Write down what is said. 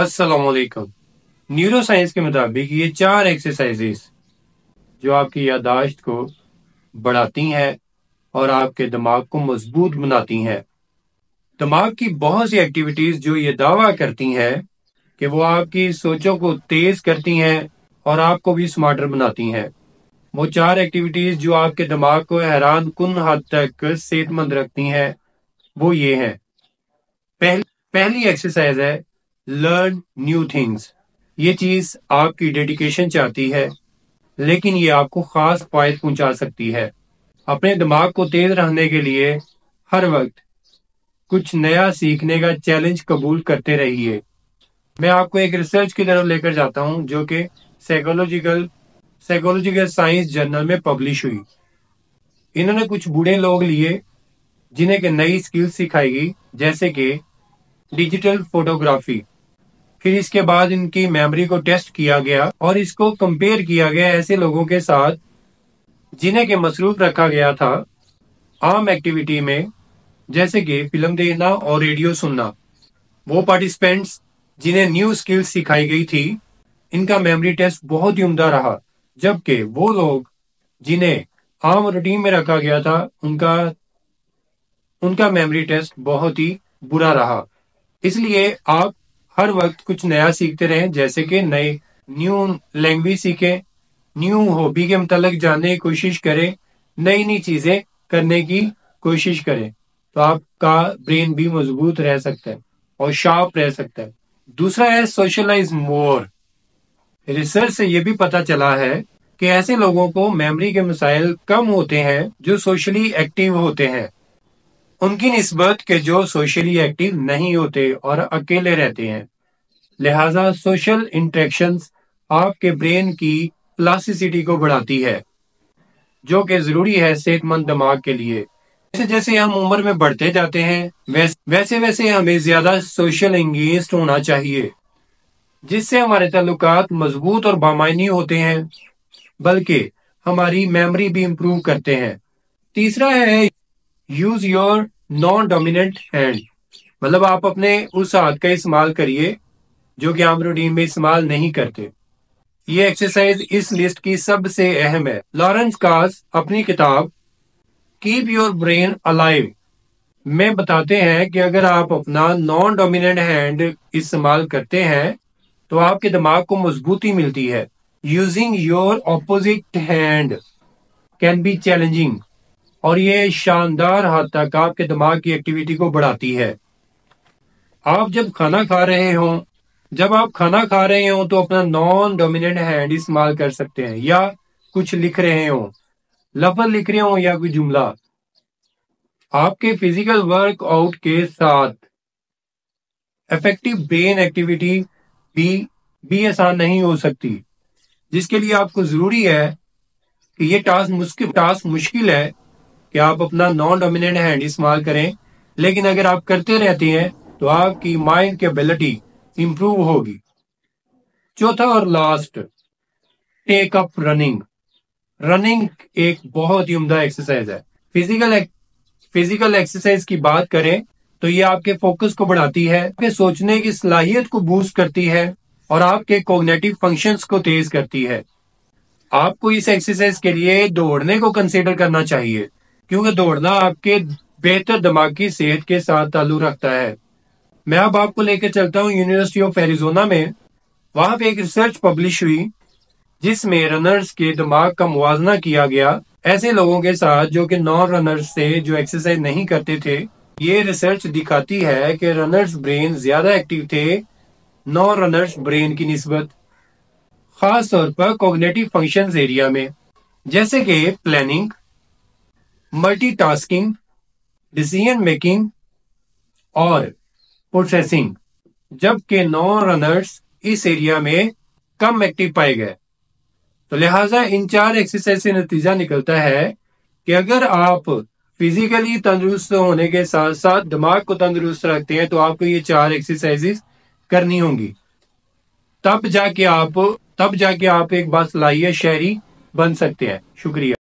अस्सलाम वालेकुम। Neuro science के मुताबिक ये 4 एक्सरसाइजेस जो आपकी यादाश्त को बढ़ाती हैं और आपके दिमाग को मजबूत बनाती हैं। दिमाग की बहुत सी एक्टिविटीज जो ये दावा करती हैं कि वो आपकी सोचों को तेज करती हैं और आपको भी स्मार्टर बनाती हैं। वो 4 एक्टिविटीज जो आपके दिमाग को हैरान कुन हद तक सेहतमंद रखती हैं वो ये हैं। पहली एक्सरसाइज है लर्न न्यू थिंग्स। ये चीज आपकी डेडिकेशन चाहती है, लेकिन ये आपको खास फायदे पहुंचा सकती है। अपने दिमाग को तेज रखने के लिए हर वक्त कुछ नया सीखने का चैलेंज कबूल करते रहिए। मैं आपको एक रिसर्च की तरफ लेकर जाता हूं जो कि साइकोलॉजिकल साइंस जर्नल में पब्लिश हुई। इन्होंने कुछ बूढ़े लोग लिए जिन्हें के नई स्किल्स सिखाई गई, जैसे कि डिजिटल फोटोग्राफी। फिर इसके बाद इनकी मेमोरी को टेस्ट किया गया और इसको कंपेयर किया गया ऐसे लोगों के साथ जिन्हें के मसरूफ रखा गया था आम एक्टिविटी में, जैसे कि फिल्म देखना और रेडियो सुनना। वो पार्टिसिपेंट्स जिन्हें न्यू स्किल्स सिखाई गई थी, इनका मेमोरी टेस्ट बहुत ही उम्दा रहा, जबकि वो लोग जिन्हें आम रूटीन में रखा गया था उनका मेमोरी टेस्ट बहुत ही बुरा रहा। इसलिए आप हर वक्त कुछ नया सीखते रहें, जैसे कि न्यू लैंग्वेज सीखें, न्यू हॉबी के मुतालिक जानने की कोशिश करें, नई नई चीजें करने की कोशिश करें, तो आपका ब्रेन भी मजबूत रह सकता है और शार्प रह सकता है। दूसरा है सोशलाइज मोर। रिसर्च से यह भी पता चला है कि ऐसे लोगों को मेमोरी के मसाइल कम होते हैं जो सोशली एक्टिव होते हैं, उनकी निस्बत के जो सोशली एक्टिव नहीं होते और अकेले रहते हैं। लिहाजा सोशल इंटरेक्शंस आपके ब्रेन की प्लास्टिसिटी को बढ़ाती है, जो कि जरूरी है सेहतमंद दिमाग के लिए। जैसे जैसे हम उम्र में बढ़ते जाते हैं वैसे वैसे हमें ज्यादा सोशल एंगेज होना चाहिए, जिससे हमारे ताल्लुकात मजबूत और बामायनी होते हैं, बल्कि हमारी मेमोरी भी इंप्रूव करते हैं। तीसरा है use your non dominant hand. मतलब आप अपने उस हाथ का इस्तेमाल करिए जो कि आम रूटीन में इस्तेमाल नहीं करते। ये एक्सरसाइज इस लिस्ट की सबसे अहम है। लॉरेंस कास अपनी किताब कीप योर ब्रेन अलाइव में बताते हैं कि अगर आप अपना नॉन डोमिनेंट हैंड इस्तेमाल करते हैं तो आपके दिमाग को मजबूती मिलती है। Using your opposite hand can be challenging, और ये शानदार हद तक आपके दिमाग की एक्टिविटी को बढ़ाती है। आप जब खाना खा रहे हो तो अपना नॉन डोमिनेंट हैंड इस्तेमाल कर सकते हैं, या कुछ लिख रहे हो, लफ्ज लिख रहे हो या कोई जुमला। आपके फिजिकल वर्कआउट के साथ इफेक्टिव ब्रेन एक्टिविटी भी आसान नहीं हो सकती, जिसके लिए आपको जरूरी है कि ये टास्क मुश्किल है कि आप अपना नॉन डोमिनेंट हैंड इस्तेमाल करें, लेकिन अगर आप करते रहते हैं तो आपकी माइंड की एबिलिटी इंप्रूव होगी। चौथा और लास्ट, टेक अप रनिंग एक बहुत ही उम्दा एक्सरसाइज है। फिजिकल एक्सरसाइज की बात करें तो ये आपके फोकस को बढ़ाती है, आपके सोचने की सलाहियत को बूस्ट करती है और आपके कॉग्निटिव फंक्शंस को तेज करती है। आपको इस एक्सरसाइज के लिए दौड़ने को कंसीडर करना चाहिए, क्योंकि दौड़ना आपके बेहतर दिमागी सेहत के साथ ताल्लुक रखता है। मैं अब आपको लेकर चलता हूँ यूनिवर्सिटी ऑफ एरिजोना में। वहां पे एक रिसर्च पब्लिश हुई जिसमें रनर्स के दिमाग का मुवाजना किया गया ऐसे लोगों के साथ जो कि नॉन रनर्स से जो एक्सरसाइज नहीं करते थे। ये रिसर्च दिखाती है कि रनर्स ब्रेन ज्यादा एक्टिव थे नॉन रनर्स ब्रेन की निस्बत, खास तौर पर कॉग्निटिव फंक्शंस एरिया में, जैसे कि प्लानिंग, मल्टीटास्किंग, डिसीजन मेकिंग और प्रोसेसिंग, जबकि नॉन रनर्स इस एरिया में कम एक्टिव पाए गए। तो लिहाजा इन 4 एक्सरसाइज से नतीजा निकलता है कि अगर आप फिजिकली तंदुरुस्त होने के साथ साथ दिमाग को तंदुरुस्त रखते हैं तो आपको ये 4 एक्सरसाइजेस करनी होंगी, तब जाके आप एक बासलाहियत शहरी बन सकते हैं। शुक्रिया।